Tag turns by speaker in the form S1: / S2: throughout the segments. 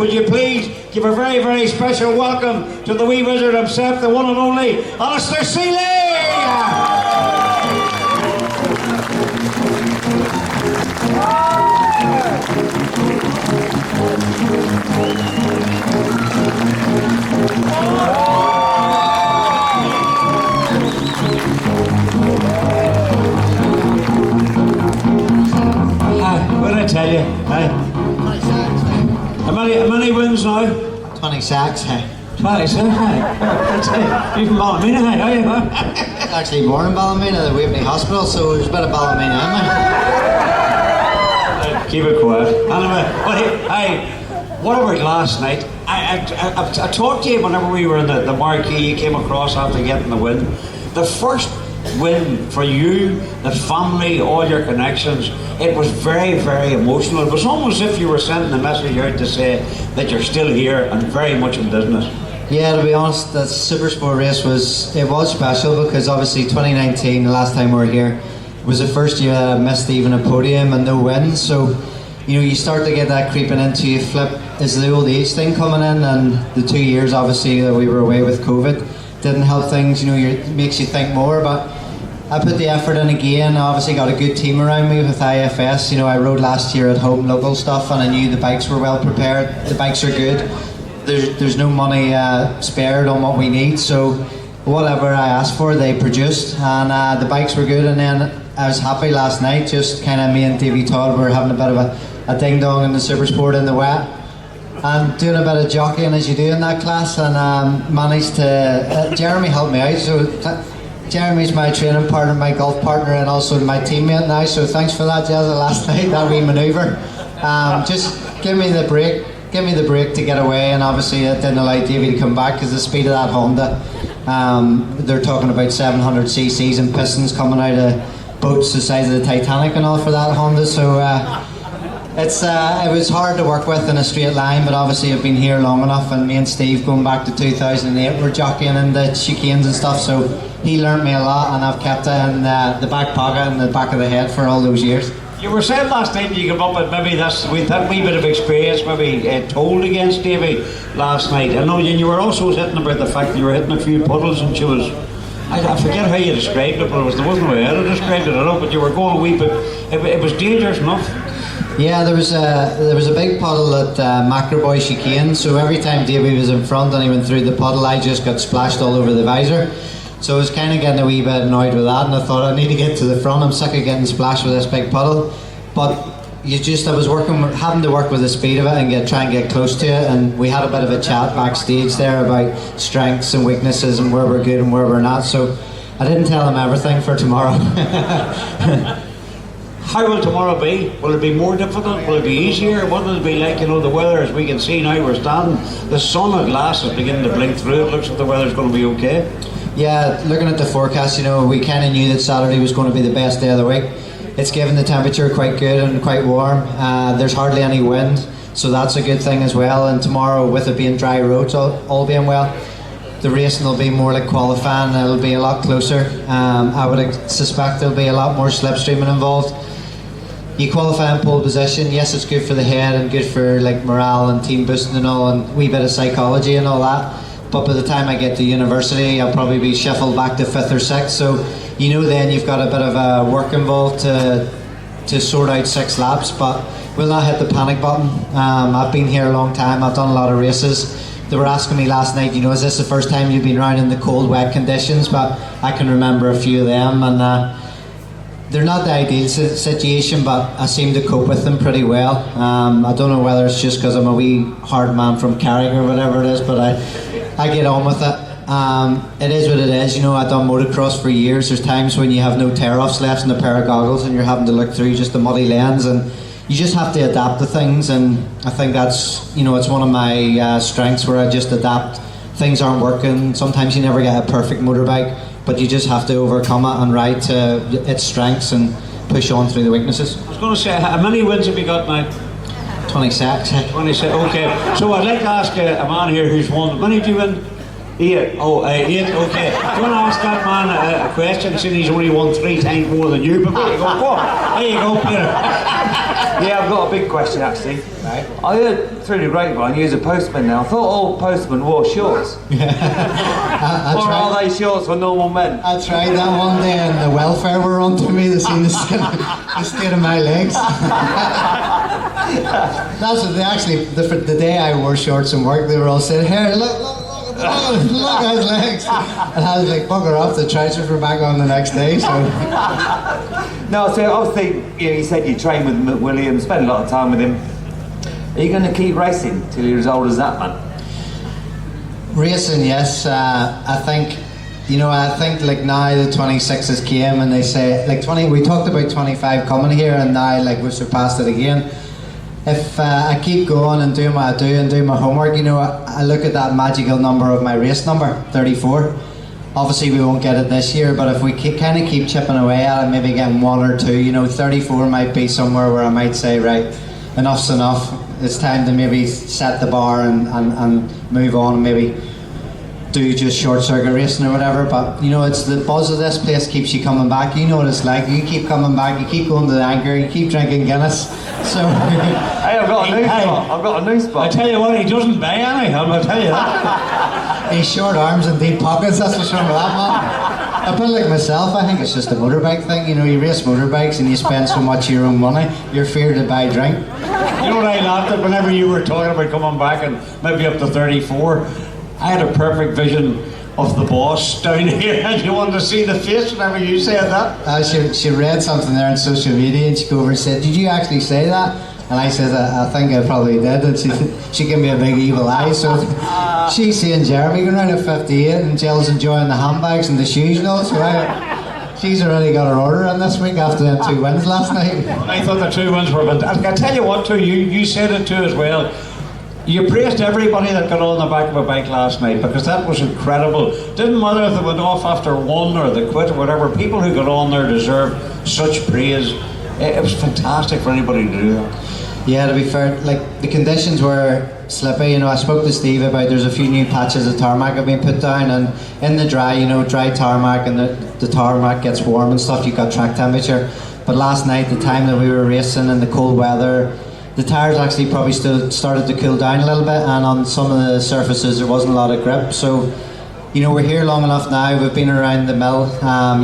S1: would you please give a very, very special welcome to the wee wizard himself, the one and only Alastair Seeley! What did I tell you? Hey. How many wins now?
S2: 20 sacks, hey.
S1: 20 sacks, hey. You're from Ballymena, hey, are you?
S2: Actually born in Ballymena, the Waveney Hospital, so there's a bit of Ballymena in there.
S1: Keep it quiet. Anyway, but hey, what about last night? I talked to you whenever we were in the marquee, you came across after getting the win. The first win for you, the family, all your connections, it was very, very emotional. It was almost as if you were sending a message out to say that you're still here and very much in business.
S2: Yeah, to be honest, that Super Sport race was special because obviously 2019, the last time we were here, was the first year that I missed even a podium and no wins. So, you start to get that creeping into you. Flip, is the old age thing coming in, and the 2 years obviously that we were away with COVID didn't help things. It makes you think more. But I put the effort in again. I obviously got a good team around me with IFS. I rode last year at home local stuff, and I knew the bikes were well prepared. The bikes are good. There's no money spared on what we need, so whatever I asked for, they produced, and the bikes were good. And then I was happy last night. Just kind of me and Davey Todd were having a bit of a ding dong in the Super Sport in the wet, and doing a bit of jockeying as you do in that class, and managed to. Jeremy helped me out, so. Jeremy's my training partner, my golf partner, and also my teammate now, so thanks for that, Jazza, last night, that wee manoeuvre. Just give me the break to get away, and obviously it didn't allow Davey to come back because the speed of that Honda, they're talking about 700 cc's and pistons coming out of boats the size of the Titanic and all for that Honda, so it was hard to work with in a straight line, but obviously I've been here long enough, and me and Steve going back to 2008 were jockeying in the chicanes and stuff, so he learnt me a lot, and I've kept it in the back pocket and the back of the head for all those years.
S1: You were saying last night you came up with maybe with that wee bit of experience maybe told against Davey last night. I know you were also hitting about the fact that you were hitting a few puddles, and she was, I forget how you described it, but there wasn't a way how to describe it, I know, but you were going a wee bit, it was dangerous enough.
S2: Yeah, there was a big puddle at Macroboy chicane, so every time Davey was in front and he went through the puddle, I just got splashed all over the visor. So I was kind of getting a wee bit annoyed with that, and I thought I need to get to the front. I'm sick of getting splashed with this big puddle. But I was having to work with the speed of it and try and get close to it. And we had a bit of a chat backstage there about strengths and weaknesses and where we're good and where we're not. So I didn't tell him everything for tomorrow.
S1: How will tomorrow be? Will it be more difficult? Will it be easier? What will it be like? The weather, as we can see now, we're standing. The sun at last is beginning to blink through. It looks like the weather's going to be okay.
S2: Yeah, looking at the forecast, we kind of knew that Saturday was going to be the best day of the week. It's given the temperature quite good and quite warm. There's hardly any wind, so that's a good thing as well. And tomorrow, with it being dry roads, all being well, the racing will be more like qualifying. It'll be a lot closer. I would suspect there'll be a lot more slipstreaming involved. You qualify in pole position, yes, it's good for the head and good for morale and team boosting and all, and a wee bit of psychology and all that. But by the time I get to university, I'll probably be shuffled back to 5th or 6th. So then you've got a bit of work involved to sort out 6 laps. But we'll not hit the panic button. I've been here a long time. I've done a lot of races. They were asking me last night, is this the first time you've been around in the cold, wet conditions? But I can remember a few of them, and they're not the ideal situation, but I seem to cope with them pretty well. I don't know whether it's just because I'm a wee hard man from Carrick or whatever it is, but I get on with it. It is what it is. I've done motocross for years. There's times when you have no tear-offs left in a pair of goggles and you're having to look through just the muddy lanes, and you just have to adapt to things, and I think that's, it's one of my strengths where I just adapt. Things aren't working. Sometimes you never get a perfect motorbike, but you just have to overcome it and ride to its strengths and push on through the weaknesses.
S1: I was going to say, how many wins have you got now?
S2: 26.
S1: 26, okay. So I'd like to ask a man here who's won. How many do you win? 8. Oh, 8, okay. Do you want to ask that man a question, since he's only won 3 times more than you? But there you go, Peter.
S3: Yeah, I've got a big question actually.
S2: Right.
S3: I heard through the grapevine you're a postman now. I thought all postmen wore shorts.
S2: I
S3: Or
S2: tried,
S3: are they shorts for normal men?
S2: I tried that one day and the welfare were on to me. They seen the state of my legs. That's what they actually, the day I wore shorts in work, they were all saying, "Here, look at his legs." And I was like, bugger off, the trousers were back on the next day, so.
S3: No, so obviously you said you train with William, spend a lot of time with him. Are you going to keep racing till you're as old as that, man?
S2: Racing, yes. I think, I think like now the 26s came and they say, like 20, we talked about 25 coming here and now like we've surpassed it again. If I keep going and doing what I do and doing my homework, I look at that magical number of my race number, 34. Obviously we won't get it this year, but if we kind of keep chipping away at it, maybe getting one or two, 34 might be somewhere where I might say, right, enough's enough. It's time to maybe set the bar and move on and maybe do just short circuit racing or whatever. But it's the buzz of this place keeps you coming back. You know what it's like. You keep coming back, you keep going to the Anchor, you keep drinking Guinness. So
S3: Hey, I've got a new spot. I've got a new spot.
S1: I tell you what, he doesn't buy any, I'll tell you that.
S2: he's short arms and deep pockets, that's what's wrong with that man. A bit like myself, I think it's just a motorbike thing. You race motorbikes and you spend so much of your own money, you're feared to buy drink.
S1: You know what I laughed at whenever you were talking about coming back and maybe up to 34? I had a perfect vision of the boss down here and you wanted to see the face whenever you said that.
S2: She read something there on social media and she go over and said, "Did you actually say that?" And I said, I think I probably did. And she gave me a big evil eye. So she's seeing Jeremy going around at 58 and Jill's enjoying the handbags and the shoes and all. So she's already got her order in this week after them 2 wins last night.
S1: I thought the 2 wins were fantastic. I tell you what too, you said it too as well. You praised everybody that got on the back of a bike last night because that was incredible. Didn't matter if they went off after one or they quit or whatever. People who got on there deserve such praise. It was fantastic for anybody to do that.
S2: Yeah, to be fair, like the conditions were slippy. I spoke to Steve about there's a few new patches of tarmac have been put down, and in the dry, dry tarmac, and the tarmac gets warm and stuff. You got track temperature. But last night, the time that we were racing in the cold weather, the tyres actually probably still started to cool down a little bit, and on some of the surfaces there wasn't a lot of grip. So, we're here long enough now. We've been around the mill.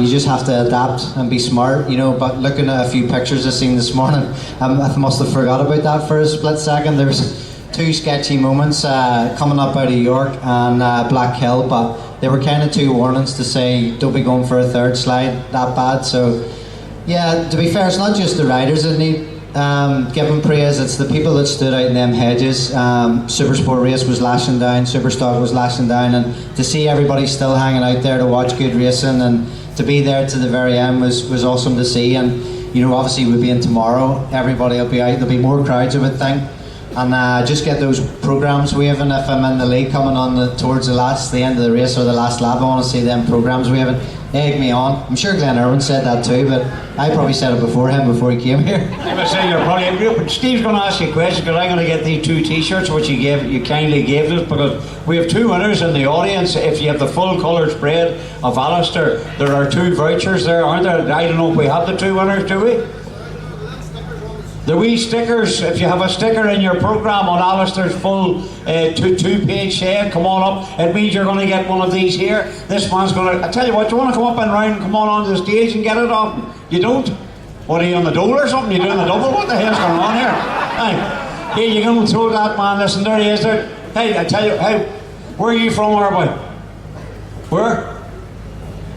S2: You just have to adapt and be smart. But looking at a few pictures I've seen this morning, I must have forgot about that for a split second. There was 2 sketchy moments coming up out of York and Black Hill, but they were kind of 2 warnings to say don't be going for a third slide that bad. So, yeah, to be fair, it's not just the riders that need giving praise, it's the people that stood out in them hedges. Supersport race was lashing down, Superstock was lashing down, and to see everybody still hanging out there to watch good racing and to be there to the very end was awesome to see. And obviously we'll be in tomorrow, everybody will be out, there'll be more crowds I would think, and just get those programmes waving. If I'm in the lead coming on towards the end of the race or the last lap, I want to see them programmes waving. Egg me on. I'm sure Glenn Irwin said that too, but I probably said it before him before he came here.
S1: I was saying you're probably in group, but Steve's going to ask you a question because I'm going to get these 2 t-shirts which you kindly gave us, because we have 2 winners in the audience. If you have the full colour spread of Alastair, there are 2 vouchers there, aren't there? I don't know if we have the 2 winners, do we? The wee stickers, if you have a sticker in your programme on Alastair's full 2-page shed, come on up. It means you're going to get one of these here. This man's going to, I tell you what, you want to come up and round, come on onto the stage and get it off? You don't? What, are you on the dole or something? You doing the double? What the hell's going on here? Hey, here you go, throw that man, listen, there he is there. Hey, I tell you, hey, where are you from, our boy? Where?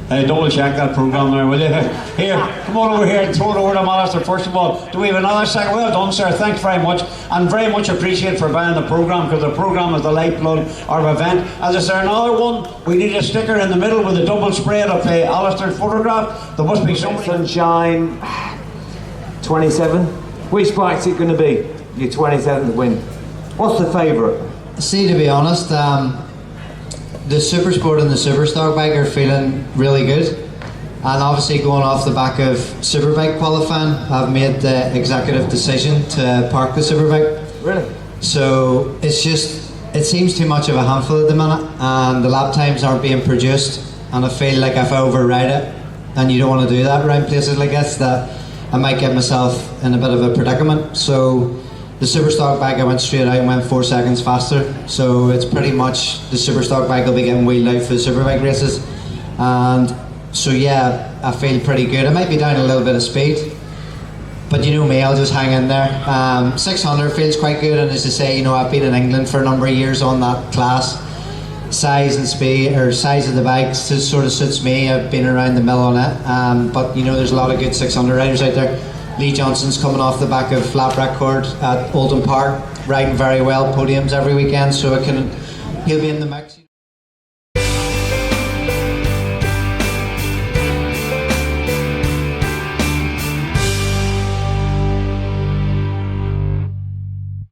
S1: Hey, double check that programme there, will you? Here, come on over here and throw it over to Alastair first of all. Do we have another second? Well done, sir. Thanks very much. And very much appreciated for buying the programme, because the programme is the lifeblood of our event. And is there another one? We need a sticker in the middle with a double spread of Alastair's photograph. There must be somebody.
S3: Sunshine 27. Which bike's it going to be? Your 27th win. What's the favourite?
S2: See, to be honest, the Supersport and the Superstock bike are feeling really good, and obviously going off the back of Superbike qualifying, I've made the executive decision to park the Superbike.
S3: Really?
S2: So it seems too much of a handful at the minute, and the lap times aren't being produced, and I feel like if I override it, and you don't want to do that around places like this, that I might get myself in a bit of a predicament. So the Superstock bike, I went straight out and went 4 seconds faster. So it's pretty much the Superstock bike will be getting wheeled out for the Superbike races. And so yeah, I feel pretty good. I might be down a little bit of speed, but you know me, I'll just hang in there. 600 feels quite good, and as I say, you know, I've been in England for a number of years on that class. Size and speed, or size of the bikes, sort of suits me. I've been around the mill on it, but you know, there's a lot of good 600 riders out there. Lee Johnson's coming off the back of flat record at Oldham Park, riding very well, podiums every weekend, so he'll be in the mix.